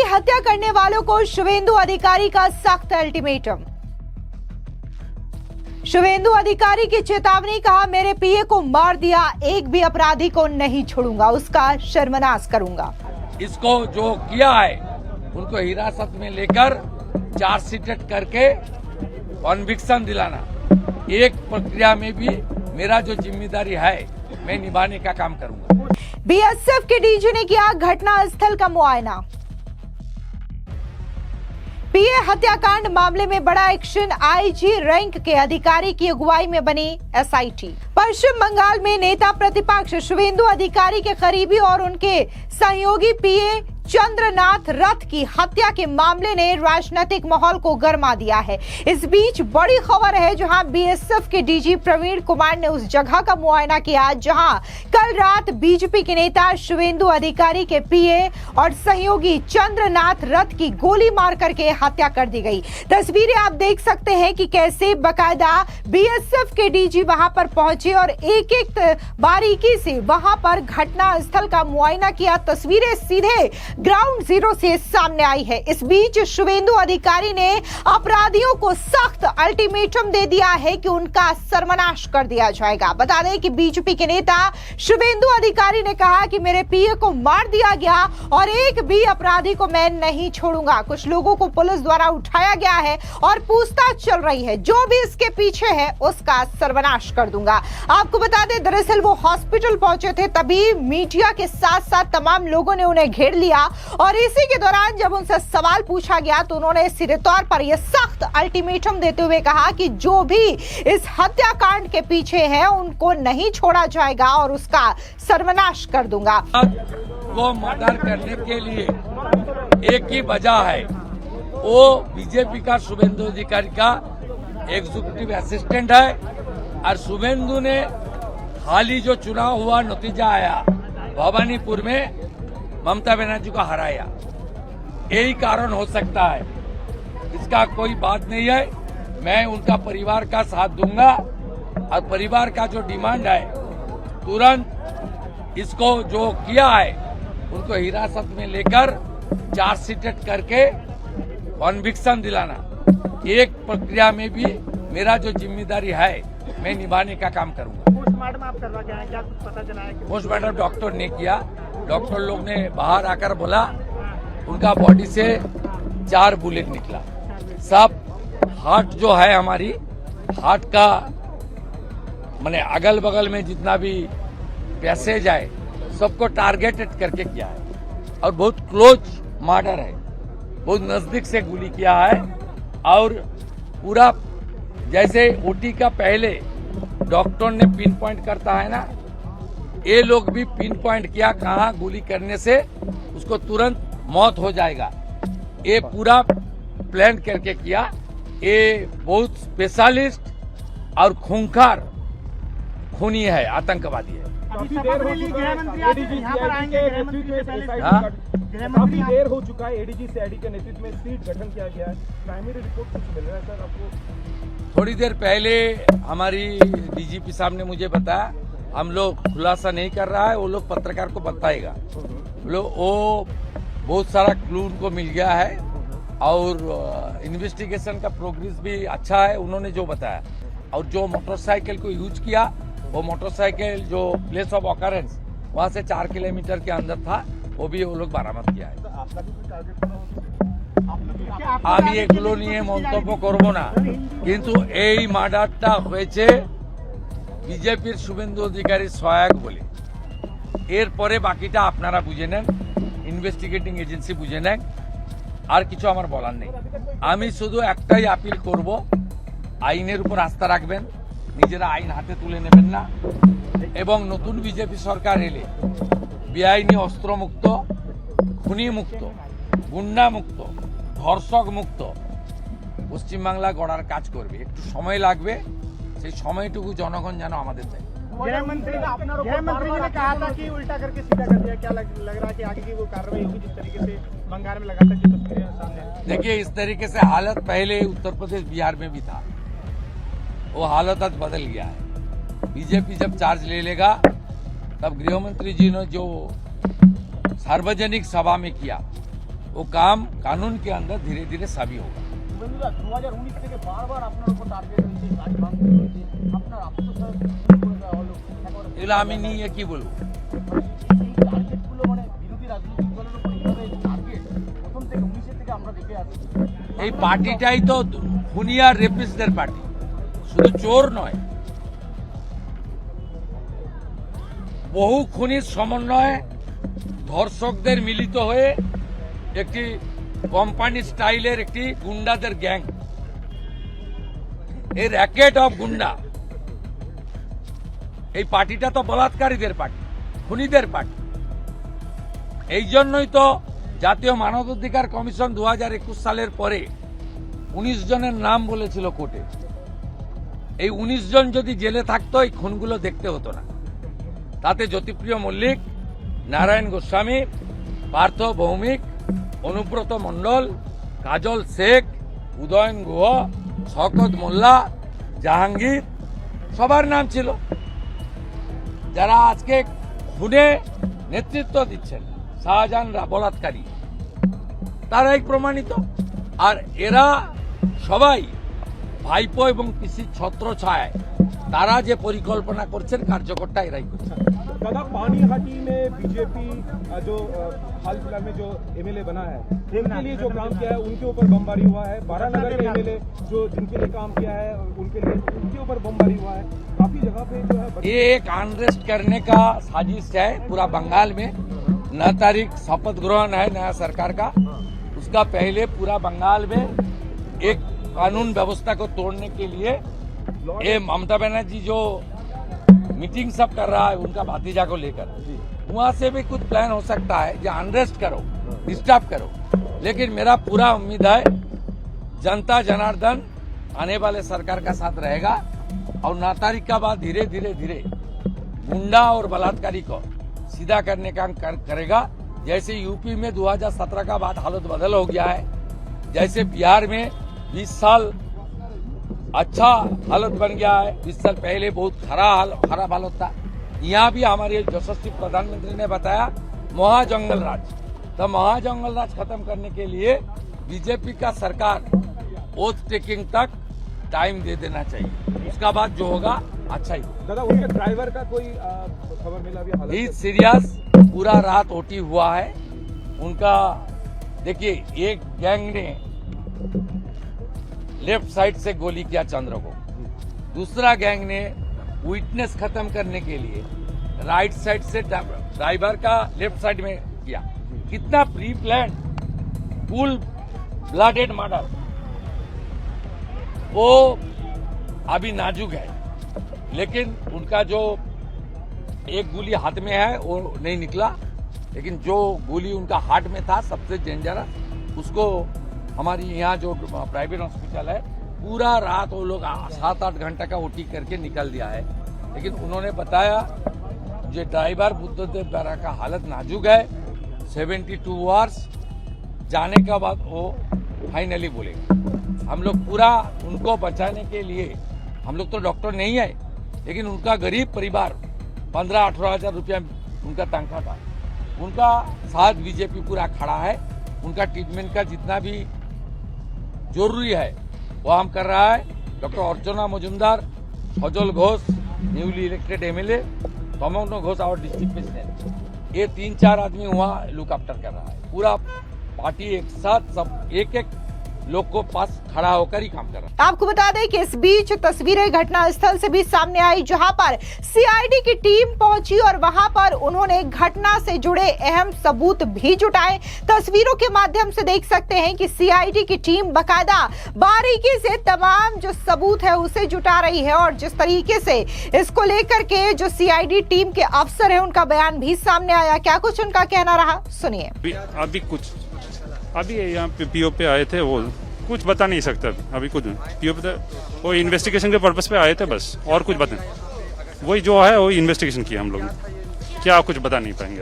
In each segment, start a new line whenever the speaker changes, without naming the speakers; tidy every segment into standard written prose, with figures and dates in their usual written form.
की हत्या करने वालों को शुभेंदु अधिकारी का सख्त अल्टीमेटम। शुभेंदु अधिकारी की चेतावनी, कहा मेरे पीए को मार दिया, एक भी अपराधी को नहीं छोड़ूंगा, उसका शर्मनाश करूंगा।
इसको जो किया है उनको हिरासत में लेकर चार्जशीट करके कन्विक्शन दिलाना, एक प्रक्रिया में भी मेरा जो जिम्मेदारी है मैं निभाने का काम करूंगा।
बीएसएफ के डीजी ने किया घटनास्थल का मुआयना। पीए हत्याकांड मामले में बड़ा एक्शन, आईजी रैंक के अधिकारी की अगुवाई में बनी एसआईटी। पश्चिम बंगाल में नेता प्रतिपक्ष शुभेंदु अधिकारी के करीबी और उनके सहयोगी पीए चंद्रनाथ रथ की हत्या के मामले ने राजनीतिक माहौल को गर्मा दिया है। इस बीच बड़ी खबर है जहां बीएसएफ के डीजी प्रवीण कुमार ने उस जगह का मुआयना किया जहां कल रात बीजेपी के नेता शुभेंदु अधिकारी के पीए और सहयोगी चंद्रनाथ रथ की गोली मार करके हत्या कर दी गई। तस्वीरें आप देख सकते हैं कि कैसे बकायदा बीएसएफ के डीजी वहां पर पहुंचे और एक एक बारीकी से वहां पर घटना स्थल का मुआयना किया। तस्वीरें सीधे ग्राउंड जीरो से सामने आई है। इस बीच शुभेंदु अधिकारी ने अपराधियों को सख्त अल्टीमेटम दे दिया है कि उनका सर्वनाश कर दिया जाएगा। बता दें कि बीजेपी के नेता शुभेंदु अधिकारी ने कहा कि मेरे पीए को मार दिया गया और एक भी अपराधी को मैं नहीं छोड़ूंगा। कुछ लोगों को पुलिस द्वारा उठाया गया है और पूछताछ चल रही है, जो भी इसके पीछे है उसका सर्वनाश कर दूंगा। आपको बता दें दरअसल वो हॉस्पिटल पहुंचे थे, तभी मीडिया के साथ साथ तमाम लोगों ने उन्हें घेर लिया और इसी के दौरान जब उनसे सवाल पूछा गया तो उन्होंने सीधे तौर पर यह सख्त अल्टीमेटम देते हुए कहा कि जो भी इस हत्याकांड के पीछे है उनको नहीं छोड़ा जाएगा और उसका सर्वनाश कर दूंगा।
वो मर्डर करने के लिए एक ही वजह है, वो बीजेपी का शुभेंदु अधिकारी का एग्जीक्यूटिव असिस्टेंट है और शुभेंदु ने हाल ही जो चुनाव हुआ नतीजा आया भवानीपुर में ममता बनर्जी को हराया, यही कारण हो सकता है। इसका कोई बात नहीं है, मैं उनका परिवार का साथ दूंगा और परिवार का जो डिमांड है तुरंत इसको जो किया है उनको हिरासत में लेकर चार्जशीट करके कन्विक्शन दिलाना, एक प्रक्रिया में भी मेरा जो जिम्मेदारी है मैं निभाने का काम करूंगा।
पोस्टमार्टम आप करवा के आए, क्या कुछ पता चला है?
पोस्टमार्टम डॉक्टर ने किया, डॉक्टर लोग ने बाहर आकर बोला उनका बॉडी से 4 बुलेट निकला। सब हार्ट जो है हमारी हार्ट का माने अगल बगल में जितना भी पैसेज है सबको टारगेटेड करके किया है और बहुत क्लोज मर्डर है, बहुत नजदीक से गोली किया है और पूरा जैसे ओटी का पहले डॉक्टर ने पिन पॉइंट करता है ना, ये लोग भी पिन पॉइंट किया कहाँ गोली करने से उसको तुरंत मौत हो जाएगा, ये पूरा प्लान करके किया। ये बहुत स्पेशलिस्ट और खूंखार खूनी है, आतंकवादी है।
काफी देर हो चुका है, एडीजी सीआईडी के नेतृत्व में सीट गठन किया गया है, प्राइमरी रिपोर्ट कुछ मिल रहा है सर आपको?
थोड़ी देर पहले हमारी डीजीपी साहब ने मुझे बताया, हम लोग खुलासा नहीं कर रहा है, वो लोग पत्रकार को बताएगा। वो बहुत सारा क्लू उनको मिल गया है और इन्वेस्टिगेशन का प्रोग्रेस भी अच्छा है उन्होंने जो बताया। और जो मोटरसाइकिल को यूज किया वो मोटरसाइकिल जो प्लेस ऑफ ऑकरेंस वहां से 4 किलोमीटर के अंदर था, वो भी वो लोग बरामद किया है। আমি এগুলো নিয়ে মন্তব্য করব না, কিন্তু এই মার্ডারটা হয়েছে বিজেপির শুভেন্দু অধিকারী সহায়ক বলে। এরপরে বাকিটা আপনারা বুঝে নেন, ইনভেস্টিগেটিং এজেন্সি বুঝে নেন, আর কিছু আমার বলার নেই। আমি শুধু একটাই আপিল করব, আইনের উপর আস্থা রাখবেন, নিজেরা আইন হাতে তুলে নেবেন না এবং নতুন বিজেপি সরকার এলে বেআইনি অস্ত্রমুক্ত, খুনি মুক্ত, গুন্ডা মুক্ত, ধর্ষক মুক্ত পশ্চিমবাংলা গড়ার কাজ করবে। একটু সময় লাগবে, সেই সময়টুকু জনগণ যেন আমাদের দেয়।
गृहमंत्री ने कहा था कि उल्टा करके सीधा कर दिया, क्या लग रहा है कि आगे की वो कार्रवाई होगी जिस तरीके से बंगाल में लगातार की तस्वीरें सामने?
देखिए इस तरीके से हालत पहले उत्तर प्रदेश बिहार में भी था, वो हालत आज बदल गया है। बीजेपी जब चार्ज ले लेगा तब गृहमंत्री जी ने जो सार्वजनिक सभा में किया वो काम कानून के अंदर धीरे धीरे साबित होगा।
2019 থেকে বারবার আপনার উপর টার্গেট হয়েছে, গাড়ি ভাঙচুর হয়েছে, আপনার আত্মসাৎ হলো
এগুলো আমি নিয়ে কি বলবো?
এই টার্গেটগুলো মানে বিরোধী রাজনৈতিক দলের উপর এইভাবে টার্গেট প্রথম থেকে 19 থেকে আমরা দেখে আসছি।
এই পার্টিটাই তো খুনিয়া রেপিস্টদের পার্টি, শুধু চোর নয়, বহু খুনির সমন্বয়ে ধর্ষকদের মিলিত হয়ে একটি কোম্পানি স্টাইলের একটি গুন্ডাদের গ্যাং, এই র্যাকেট অফ গুন্ডা। এই পার্টিটা তো বলাৎকারীদের পার্টি, খুনিদের পার্টি। এই জন্যই তো জাতীয় মানবাধিকার কমিশন 2021 সালের পরে 19 জনের নাম বলেছিল কোর্টে। এই 19 জন যদি জেলে থাকতো এই খুনগুলো দেখতে হতো না। তাতে জ্যোতিপ্রিয় মল্লিক, নারায়ণ গোস্বামী, পার্থ ভৌমিক, অনুব্রত মণ্ডল, কাজল শেখ, উদয়ন গুহ, শওকত মোল্লা, জাহাঙ্গীর সবার নাম ছিল, যারা আজকে খুনে নেতৃত্ব দিচ্ছেন, শাহজাহানরা বলাৎকারী, তারাই প্রমাণিত। আর এরা সবাই ভাইপো এবং পিসির ছত্রছায়ায় তারা যে পরিকল্পনা করছেন, কার্যকর্তা এরাই করছেন।
दादा पानीहाटी में बीजेपी जो हाल फिलहाल में जो एमएलए बना है, उनके लिए जो काम किया है उनके ऊपर बमबारी हुआ है। बारानगर के एमएलए जो जिनके लिए काम किया है उनके ऊपर बमबारी हुआ है। काफी जगह पे जो है
ये एक अनरेस्ट करने का साजिश है पूरा बंगाल में। 9 तारीख शपथ ग्रहण है नया सरकार का, उसका पहले पूरा बंगाल में एक कानून व्यवस्था को तोड़ने के लिए ये ममता बनर्जी जो मीटिंग सब कर रहा है उनका भतीजा को लेकर, वहां से भी कुछ प्लान हो सकता है जो अनरेस्ट करो, डिस्टर्ब करो। लेकिन मेरा पूरा उम्मीद है जनता जनार्दन आने वाले सरकार का साथ रहेगा और 9 तारीख का बाद धीरे धीरे धीरे गुंडा और बलात्कारी को सीधा करने का करेगा। जैसे यूपी में 2017 का बाद हालत बदल हो गया है, जैसे बिहार में 20 साल अच्छा हालत बन गया है, 20 साल पहले बहुत खराब हालत था। यहाँ भी हमारे यशस्वी प्रधानमंत्री ने बताया महाजंगल राज, तो महाजंगल राज खत्म करने के लिए बीजेपी का सरकार ओथ टेकिंग तक टाइम दे देना चाहिए, उसका बाद जो होगा अच्छा ही।
दादा उनके ड्राइवर का कोई खबर मिला अभी? हालत
ही सीरियस, पूरा रात ओटी हुआ है उनका। देखिए, एक गैंग ने लेफ्ट साइड से गोली किया चंद्र को, दूसरा गैंग ने विटनेस खत्म करने के लिए राइट साइड से ड्राइवर का लेफ्ट साइड में किया। कितना pre plan, full blooded murder. वो अभी नाजुक है, लेकिन उनका जो एक गोली हाथ में है वो नहीं निकला, लेकिन जो गोली उनका हार्ट में था सबसे डेंजरस, उसको हमारी यहाँ जो प्राइवेट हॉस्पिटल है पूरा रात वो लोग 7-8 घंटा का ओटी करके निकल दिया है। लेकिन उन्होंने बताया जो ड्राइवर बुद्धदेव बारा का हालत नाजुक है, 72 आवर्स जाने का बाद वो फाइनली बोलेगा। हम लोग पूरा उनको बचाने के लिए, हम लोग तो डॉक्टर नहीं है, लेकिन उनका गरीब परिवार 15-18 हजार रुपया उनका तनख्वाह था, उनका साथ बीजेपी पूरा खड़ा है। उनका ट्रीटमेंट का जितना भी जरूरी है वो हम कर रहा है। Doctor Archana Majumdar, Sajal Ghosh newly elected MLA, Tamagna Ghosh और डिस्ट्रिक्ट प्रेसिडेंट, ये 3-4 आदमी वहाँ लुक आफ्टर कर रहा है। पूरा पार्टी एक साथ सब एक लोग को पास खड़ा होकर ही काम कर रहा है।
आपको बता दें कि इस बीच तस्वीरें घटनास्थल से भी सामने आई, जहां पर सीआईडी की टीम पहुंची और वहां पर उन्होंने घटना से जुड़े अहम सबूत भी जुटाए। तस्वीरों के माध्यम से देख सकते हैं कि सीआईडी की टीम बकायदा बारीकी से तमाम जो सबूत है उसे जुटा रही है और जिस तरीके से इसको लेकर के जो सीआईडी टीम के अफसर है उनका बयान भी सामने आया। क्या कुछ उनका कहना रहा, सुनिए।
अभी यहाँ पे पीओ पे आए थे, वो कुछ बता नहीं सकते अभी कुछ। पीओ पे वो इन्वेस्टिगेशन के पर्पस पे आए थे बस, और कुछ बता नहीं। वही जो है वही इन्वेस्टिगेशन किया हम लोग ने, क्या कुछ बता नहीं पाएंगे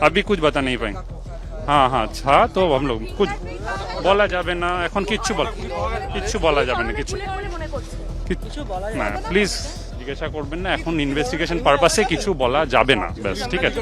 अभी कुछ बता नहीं पाएंगे। हाँ अच्छा, तो हम लोग कुछ বলা যাবে না এখন, কিচ্ছু বলা যাবে না, না প্লিজ জিজ্ঞাসা করবেন না, এখন ইনভেস্টিগেশন পারপাসে কিছু বলা যাবে না, ব্যাস ঠিক আছে।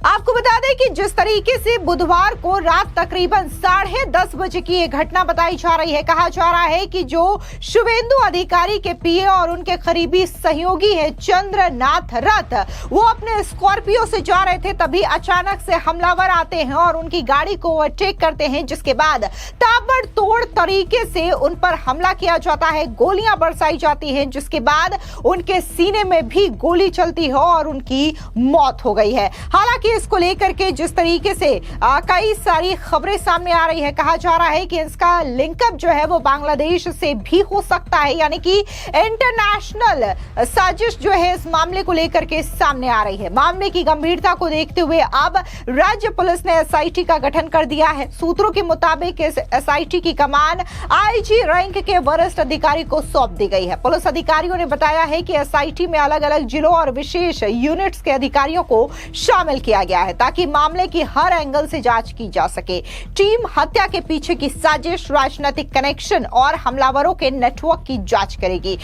आपको बता दें कि जिस तरीके से बुधवार को रात तकरीबन 10:30 बजे की ये घटना बताई जा रही है, कहा जा रहा है कि जो शुभेंदु अधिकारी के पीए और उनके करीबी सहयोगी है चंद्रनाथ रथ, वो अपने स्कॉर्पियो से जा रहे थे, तभी अचानक से हमलावर आते हैं और उनकी गाड़ी को ओवरटेक करते हैं, जिसके बाद ताबड़तोड़ तरीके से उन पर हमला किया जाता है, गोलियां बरसाई जाती हैं, जिसके बाद उनके सीने में भी गोली चलती है और उनकी मौत हो गई है। हालांकि इसको लेकर के जिस तरीके से कई सारी खबरें सामने आ रही है, कहा जा रहा है कि इसका लिंकअप जो है वो बांग्लादेश से भी हो सकता है, यानी कि इंटरनेशनल साजिश जो है इस मामले को लेकर के सामने आ रही है। मामले की गंभीरता को देखते हुए अब राज्य पुलिस ने एसआईटी का गठन कर दिया है। सूत्रों के मुताबिक इस एसआईटी की कमान आईजी रैंक के वरिष्ठ अधिकारी को सौंप दी गई है। पुलिस अधिकारियों ने बताया है कि एसआईटी में अलग अलग जिलों और विशेष यूनिट्स के अधिकारियों को शामिल किया गया है ताकि मामले की हर एंगल से जांच की जा सके। टीम हत्या के पीछे की साजिश, राजनीतिक कनेक्शन और हमलावरों के नेटवर्क की जांच करेगी।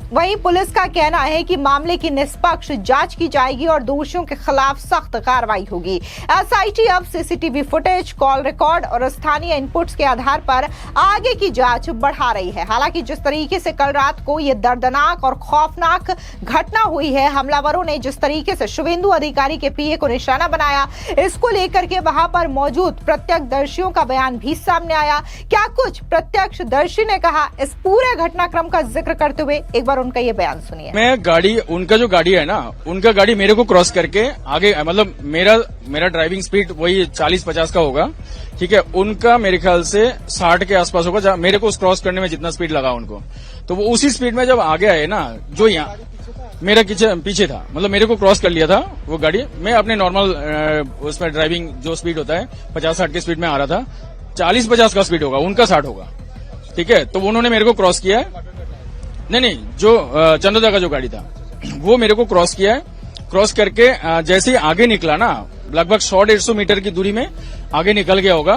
वहीं पुलिस का कहना है कि मामले की निष्पक्ष जांच की जाएगी और दोषियों के खिलाफ सख्त कार्रवाई होगी। एसआईटी अब सीसीटीवी फुटेज, कॉल रिकॉर्ड और स्थानीय इनपुट्स के आधार पर आगे की जांच बढ़ा रही है। हालांकि जिस तरीके से कल रात को यह दर्दनाक और खौफनाक घटना हुई है, हमलावरों ने जिस तरीके से शुभेंदु अधिकारी के पीए को निशाना बनाया, इसको लेकर के वहां पर मौजूद प्रत्यक्षदर्शियों का बयान भी सामने आया। क्या कुछ प्रत्यक्षदर्शी ने कहा, इस पूरे घटनाक्रम का जिक्र करते हुए एक उनका ये बयान सुनिए।
मैं गाड़ी, उनका जो गाड़ी है ना, उनका गाड़ी मेरे को क्रॉस करके आगे, मतलब मेरा ड्राइविंग स्पीड वही 40-50 का होगा, ठीक है। उनका मेरे ख्याल से 60 के आसपास होगा, मेरे को क्रॉस करने में जितना स्पीड लगा उनको, तो वो उसी स्पीड में जब आगे आए ना, जो यहाँ मेरा पीछे था, मतलब मेरे को क्रॉस कर लिया था वो गाड़ी। मैं अपने नॉर्मल उसमें ड्राइविंग जो स्पीड होता है 50-60 की स्पीड में आ रहा था, 40-50 का स्पीड होगा, उनका 60 होगा, ठीक है। तो उन्होंने मेरे को क्रॉस किया है, नहीं, जो चंद्रदा का जो गाड़ी था वो मेरे को क्रॉस किया है। क्रॉस करके जैसे ही आगे निकला ना, लगभग 100-150 मीटर की दूरी में आगे निकल गया होगा,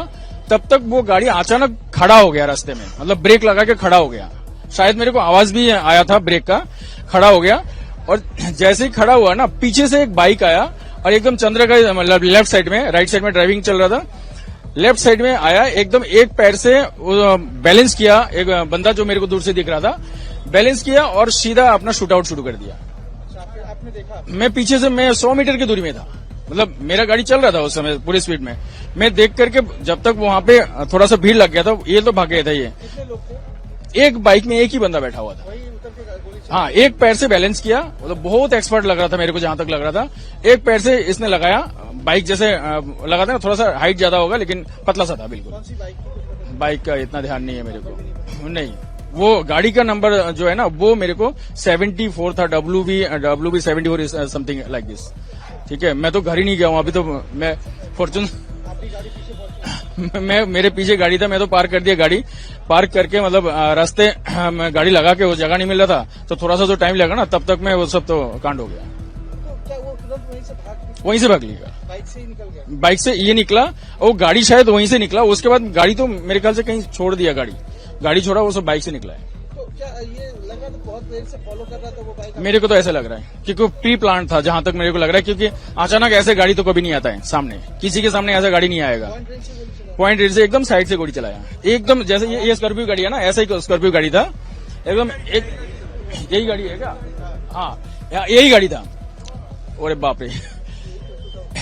तब तक वो गाड़ी अचानक खड़ा हो गया रास्ते में, मतलब ब्रेक लगा के खड़ा हो गया। शायद मेरे को आवाज भी आया था ब्रेक का, खड़ा हो गया। और जैसे ही खड़ा हुआ ना, पीछे से एक बाइक आया और एकदम चंद्र का लेफ्ट साइड में, राइट साइड में ड्राइविंग चल रहा था, लेफ्ट साइड में आया, एकदम एक पैर से बैलेंस किया, एक बंदा जो मेरे को दूर से दिख रहा था, बैलेंस किया और सीधा अपना शूट आउट शुरू कर दिया।
आपने देखा?
मैं पीछे से, मैं 100 मीटर की दूरी में था, मतलब मेरा गाड़ी चल रहा था उस समय पूरी स्पीड में। मैं देख करके जब तक वहां पे थोड़ा सा भीड़ लग गया था, ये तो भाग गया था। ये
कितने लोग थे?
एक बाइक में एक ही बंदा बैठा हुआ था।
वही उतर के गोली चली।
हाँ, एक पैर से बैलेंस किया, मतलब बहुत एक्सपर्ट लग रहा था मेरे को, जहां तक लग रहा था। एक पैर से इसने लगाया, बाइक जैसे लगाता ना, थोड़ा सा हाइट ज्यादा होगा लेकिन पतला सा था बिल्कुल।
कौन सी बाइक थी?
बाइक का इतना ध्यान नहीं है मेरे को, नहीं। वो गाड़ी का नंबर जो है ना, वो मेरे को 74 था, WB 74 समथिंग लाइक दिस, ठीक है। मैं तो घर ही नहीं गया हूँ अभी, तो मैं फॉर्चून
आपकी गाड़ी पीछे पहुंची?
मैं, मेरे पीछे गाड़ी था, मैं तो पार्क कर दिया गाड़ी। पार्क करके मतलब रास्ते में गाड़ी लगा के वो जगह नहीं मिल रहा था, तो थोड़ा सा जो टाइम लगा ना, तब तक मैं वो सब तो कांड हो गया।
तो क्या वो तुरंत
वहीं से भाग लिया,
बाइक से ही निकल गया?
बाइक से ये निकला, और गाड़ी शायद वहीं से निकला। उसके बाद गाड़ी तो मेरे ख्याल से कहीं छोड़ दिया, गाड़ी छोड़ा, वो सब बाइक से निकला है।
तो क्या ये लग रहा था बहुत देर से फॉलो कर रहा था वो बाइक?
मेरे को तो ऐसा लग रहा है, क्योंकि प्री प्लान था जहां तक मेरे को लग रहा है, क्योंकि अचानक ऐसे गाड़ी तो कभी नहीं आता है सामने, किसी के सामने ऐसा गाड़ी नहीं आएगा। पॉइंट रेंज से एकदम साइड से गोली चलाया, एकदम जैसे ये स्कॉर्पियो गाड़ी है ना, ऐसा ही स्कॉर्पियो गाड़ी था एकदम। एक यही गाड़ी है क्या? हाँ, यही गाड़ी था। अरे बाप रे,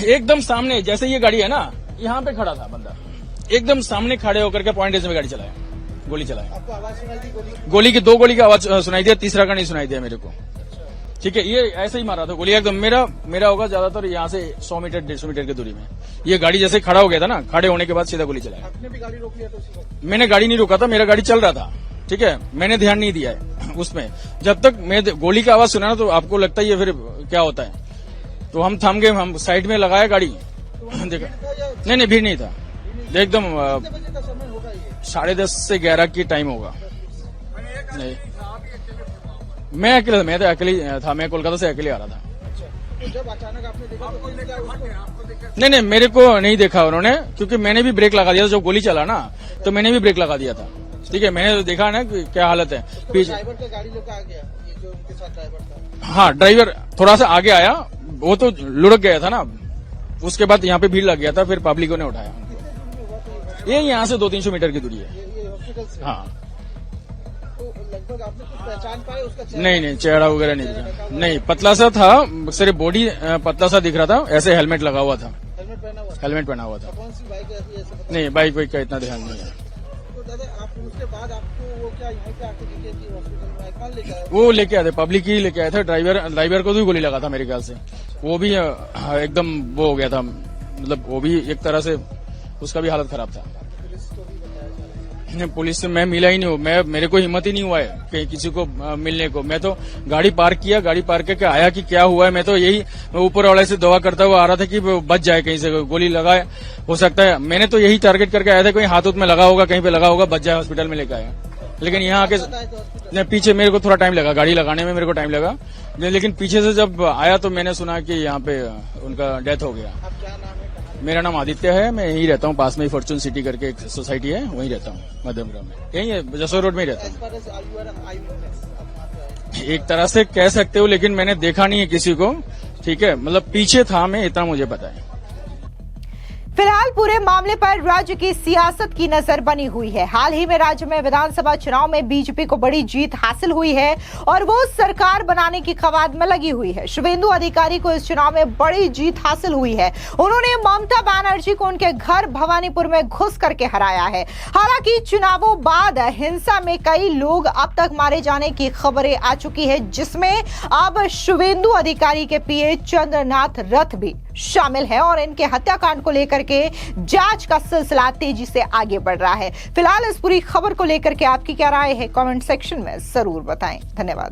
एकदम सामने जैसे ये गाड़ी है ना, यहाँ पे खड़ा था बंदा, एकदम सामने खड़े होकर के पॉइंट रेंज में गाड़ी चलाया, गोली चलाया।
आपको आवाज सुनाई दी गोली?
गोली की 2 गोली की आवाज सुनाई दिया, तीसरा का नहीं सुनाई दिया मेरे को, ठीक है। ये ऐसे ही मारा था गोली एकदम। मेरा होगा ज्यादातर यहाँ से 100 मीटर 150 मीटर की दूरी में। ये गाड़ी जैसे खड़ा हो गया था ना, खड़े होने के बाद सीधा गोली चलाया।
आपने भी गाड़ी रोक लिया था उसी वक्त?
मैंने गाड़ी नहीं रोका था, मेरा गाड़ी चल रहा था, ठीक है। मैंने ध्यान नहीं दिया है उसमें। जब तक मैं गोली की आवाज सुना ना, तो आपको लगता ही है फिर क्या होता है, तो हम थम गए, हम साइड में लगाया गाड़ी, देखा नहीं भीड़ नहीं था एकदम। 10:30 से 11 की टाइम होगा। नहीं, मैं अकेले था, मैं तो अकेले था, मैं कोलकाता से अकेले आ रहा था।
तो जब अचानक आपने देखा तो क्या उसको?
नहीं, मेरे को नहीं देखा उन्होंने, क्योंकि मैंने भी ब्रेक लगा दिया था। जब गोली चला ना, तो मैंने भी ब्रेक लगा दिया था, ठीक है। मैंने तो देखा ना कि क्या हालत है पीछे।
ड्राइवर का गाड़ी लेकर आ गया, ये जो उनके साथ ड्राइवर था?
हाँ, ड्राइवर थोड़ा सा आगे आया, वो तो लुढ़क गया था ना, उसके बाद यहाँ पे भीड़ लग गया था, फिर पब्लिकों ने उठाया उनको। ये यहाँ से 200-300 मीटर की दूरी है। हाँ,
लगभग आपने कुछ पहचान पाए उसका?
नहीं, चेहरा वगैरह नहीं दिखा। नहीं, पतला सा था, सिर्फ बॉडी पतला सा दिख रहा था, ऐसे हेलमेट लगा हुआ था। हेलमेट पहना हुआ था।
कौन सी बाइक है ऐसे?
नहीं, बाइक वाइक का इतना ध्यान नहीं है।
तो दादा आप उसके बाद आपको वो क्या यहाँ पे आके दिखे कि हॉस्पिटल में कौन लेके आया?
वो लेके आए थे, पब्लिक ही लेके आए थे। ड्राइवर को भी गोली लगा था मेरे ख्याल से। वो भी एकदम वो हो गया था, मतलब वो भी एक तरह से उसका भी हालत खराब था। पुलिस से मैं मिला ही नहीं हूँ, मेरे को हिम्मत ही नहीं हुआ है कहीं किसी को मिलने को। मैं तो गाड़ी पार्क किया, गाड़ी पार्क करके आया कि क्या हुआ है। मैं तो यही ऊपर वाले से दुआ करता हुआ आ रहा था कि बच जाए, कहीं से गोली लगाए हो सकता है। मैंने तो यही टारगेट करके आया था, कहीं हाथ में लगा होगा, कहीं पे लगा होगा, बच जाए, हॉस्पिटल में लेके आया। लेकिन यहाँ आके पीछे मेरे को थोड़ा टाइम लगा, गाड़ी लगाने में मेरे को टाइम लगा, लेकिन पीछे से जब आया तो मैंने सुना कि यहाँ पे उनका डेथ हो गया। मेरा नाम आदित्य है, मैं यहीं रहता हूँ, पास में ही फॉर्चून सिटी करके एक सोसाइटी है, वहीं रहता हूँ, मध्यमपुरा में, यहीं है, जसोर रोड में ही रहता हूँ। एक तरह से कह सकते हो, लेकिन मैंने देखा नहीं है किसी को, ठीक है, मतलब पीछे था मैं, इतना मुझे पता है।
फिलहाल पूरे मामले पर राज्य की सियासत की नजर बनी हुई है। हाल ही में राज्य में विधानसभा चुनाव में बीजेपी को बड़ी जीत हासिल हुई है और वो सरकार बनाने की कवायद में लगी हुई है। शुभेंदु अधिकारी को इस चुनाव में बड़ी जीत हासिल हुई है। उन्होंने ममता बनर्जी को उनके घर भवानीपुर में घुस करके हराया है। हालांकि चुनावों बाद हिंसा में कई लोग अब तक मारे जाने की खबरें आ चुकी है, जिसमें अब शुभेंदु अधिकारी के पीए चंद्रनाथ रथ भी शामिल है और इनके हत्याकांड को लेकर के जांच का सिलसिला तेजी से आगे बढ़ रहा है। फिलहाल इस पूरी खबर को लेकर के आपकी क्या राय है, कमेंट सेक्शन में जरूर बताएं। धन्यवाद।